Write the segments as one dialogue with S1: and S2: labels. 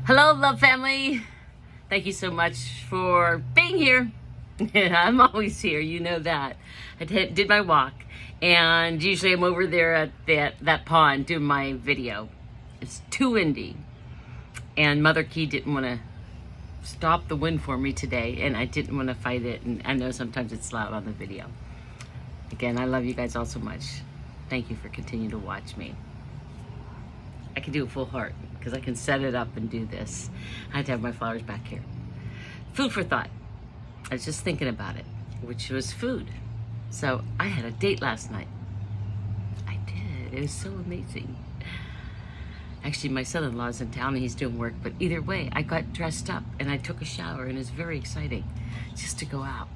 S1: Hello, love family. Thank you so much for being here. I'm always here, you know that. I did my walk, and usually I'm over there at that pond doing my video. It's too windy, and Mother Key didn't want to stop the wind for me today, and I didn't want to fight it, and I know sometimes it's loud on the video. Again, I love you guys all so much. Thank you for continuing to watch me. I can do a full heart because I can set it up and do this. I had to have my flowers back here. Food for thought. I was just thinking about it, which was food. So I had a date last night. I did. It was so amazing. Actually, my son-in-law's in town and he's doing work, but either way, I got dressed up and I took a shower, and it's very exciting just to go out.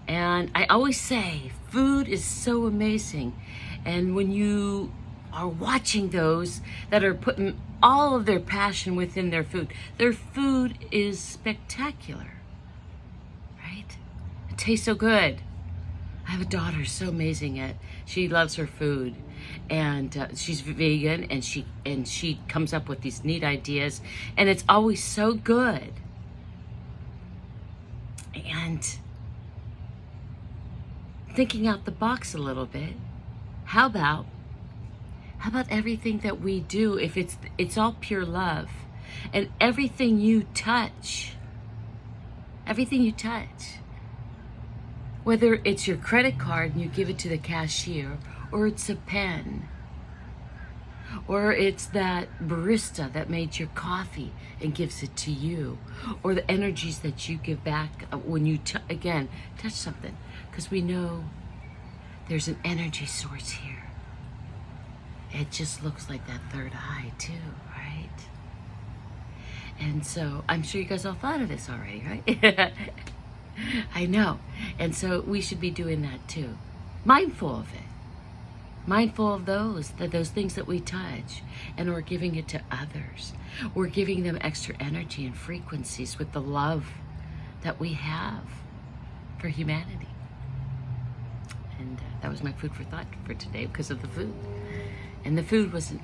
S1: And I always say, food is so amazing. And when you are watching those that are putting all of their passion within their food is spectacular, right? It tastes so good. I have a daughter so amazing she loves her food, and she's vegan, and she comes up with these neat ideas, and it's always so good. And thinking out the box a little bit, how about everything that we do, if it's all pure love, and everything you touch, whether it's your credit card and you give it to the cashier, or it's a pen, or it's that barista that made your coffee and gives it to you, or the energies that you give back when you touch something, because we know there's an energy source here. It just looks like that third eye too, right? And so I'm sure you guys all thought of this already, right? I know. And so we should be doing that too. Mindful of it. Mindful of those things that we touch, and we're giving it to others. We're giving them extra energy and frequencies with the love that we have for humanity. And that was my food for thought for today because of the food. And the food wasn't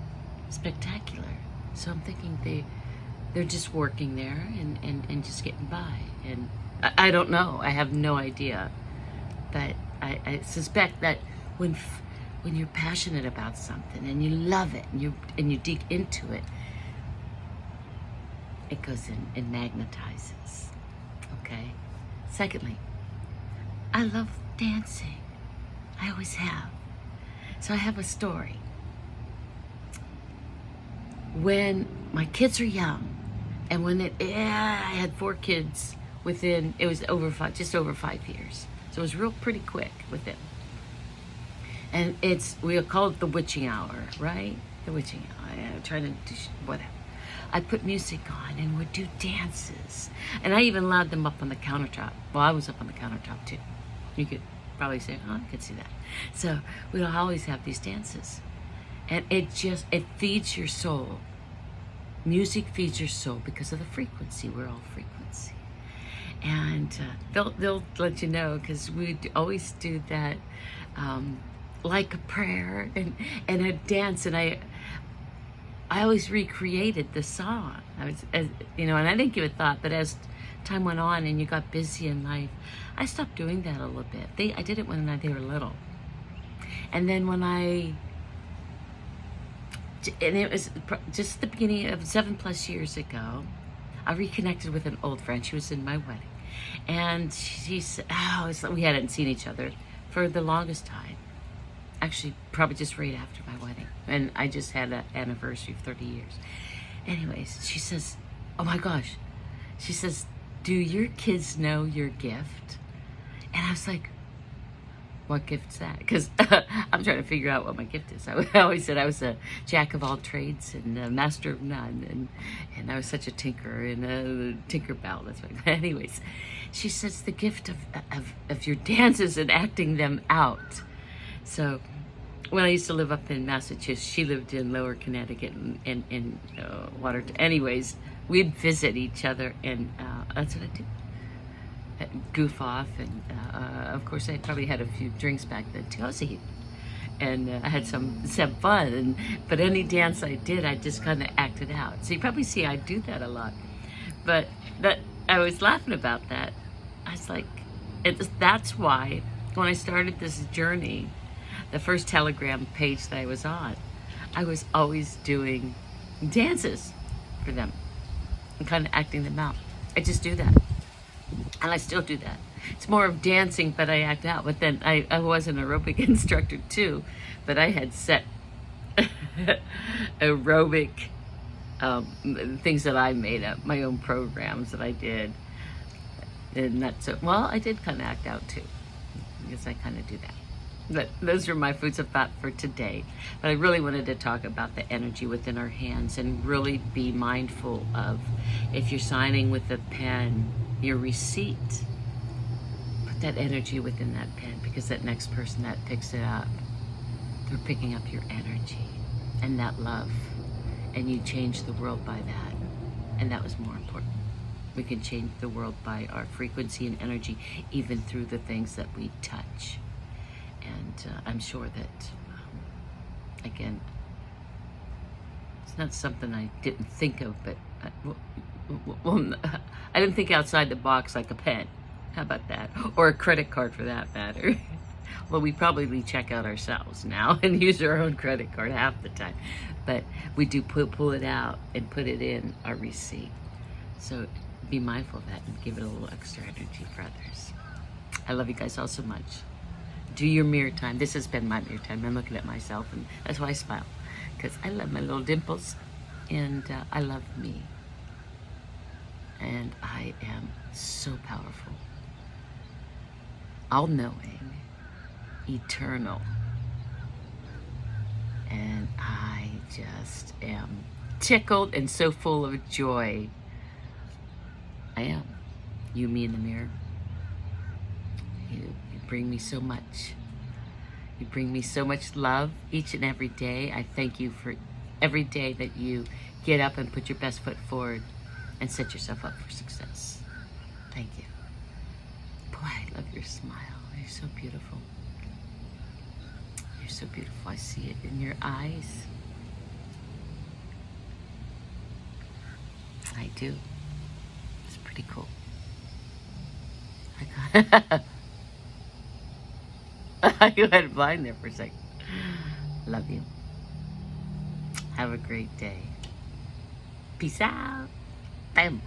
S1: spectacular. So I'm thinking they're just working there and just getting by. And I don't know. I have no idea. But I suspect that when you're passionate about something and you love it and you dig into it, it goes in and magnetizes. Okay? Secondly, I love dancing. I always have. So I have a story. When my kids are young, and when I had 4 kids it was just over 5 years. So it was pretty quick with them. And we call it the witching hour, right? The witching hour. I'm trying to do whatever. I put music on and would do dances. And I even allowed them up on the countertop. Well, I was up on the countertop too. You could probably say, oh, I could see that. So we'll always have these dances. And it feeds your soul. Music feeds your soul because of the frequency. We're all frequency. And they'll let you know, because we always do that, like a prayer and a dance. And I always recreated the song. And I didn't give it thought, but as time went on and you got busy in life, I stopped doing that a little bit. I did it when they were little. And then and it was just the beginning of 7+ years ago, I reconnected with an old friend. She was in my wedding. And she said, we hadn't seen each other for the longest time. Actually, probably just right after my wedding. And I just had an anniversary of 30 years. Anyways, she says, oh my gosh. She says, do your kids know your gift? And I was like, what gift's that? Because I'm trying to figure out what my gift is. I always said I was a jack of all trades and a master of none, and I was such a tinker and a Tinkerbell. That's what. Anyways, she says the gift of your dances and acting them out. So when I used to live up in Massachusetts, she lived in Lower Connecticut and in Watertown. Anyways, we'd visit each other, and that's what I do. Goof off, and of course I probably had a few drinks back then too. I was a and I had some fun. But any dance I did, I just kind of acted out. So you probably see I do that a lot. But that I was laughing about that. I was like, that's why when I started this journey, the first Telegram page that I was on, I was always doing dances for them and kind of acting them out. I just do that. And I still do that. It's more of dancing, but I act out. But then I was an aerobic instructor too, but I had set aerobic things that I made up, my own programs that I did. And that's it. Well, I did kind of act out too, because I kind of do that. But those are my foods of thought for today. But I really wanted to talk about the energy within our hands and really be mindful of, if you're signing with a pen, your receipt, put that energy within that pen, because that next person that picks it up, they're picking up your energy and that love. And you change the world by that. And that was more important. We can change the world by our frequency and energy, even through the things that we touch. And I'm sure that, again, it's not something I didn't think of, but I didn't think outside the box like a pen. How about that? Or a credit card for that matter. Well, we probably check out ourselves now and use our own credit card half the time. But we do pull it out and put it in our receipt. So be mindful of that and give it a little extra energy for others. I love you guys all so much. Do your mirror time. This has been my mirror time. I'm looking at myself, and that's why I smile, because I love my little dimples, and I love me. And I am so powerful, all-knowing, eternal, and I just am tickled and so full of joy. I am. You, me in the mirror. You bring me so much. You bring me so much love each and every day. I thank you for every day that you get up and put your best foot forward and set yourself up for success. Thank you. Boy, I love your smile. You're so beautiful. You're so beautiful. I see it in your eyes. I do. It's pretty cool. You went blind there for a second. Love you. Have a great day. Peace out. Bam.